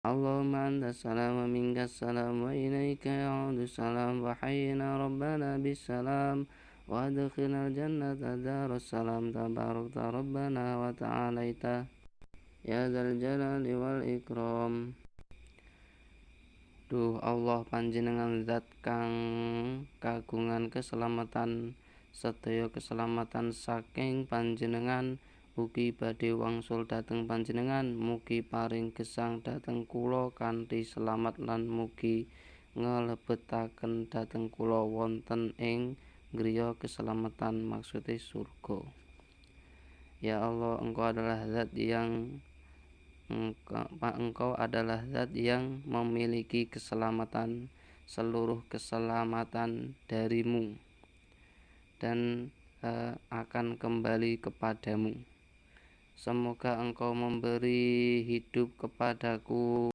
Allahumma anta salam wa minkas salam wa ilaika ya'udu salam wa hayyina rabbana bisalam wa adkhilna jannata darussalam tabarakta rabbana wa ta'alaita ya dzal jalali wal ikram. Duh Allah, panjenengan zat kang kagungan keselamatan, sedaya keselamatan saking panjenengan ugi badhe wangsul dhateng panjenengan. Mugi paring gesang dhateng kula kanthi selamat lan mugi nglebetaken dhateng kula wonten ing griya keselamatan, maksude surga. Ya Allah, Engkau adalah zat yang memiliki keselamatan, seluruh keselamatan darimu dan akan kembali kepadamu. Semoga Engkau memberi hidup kepadaku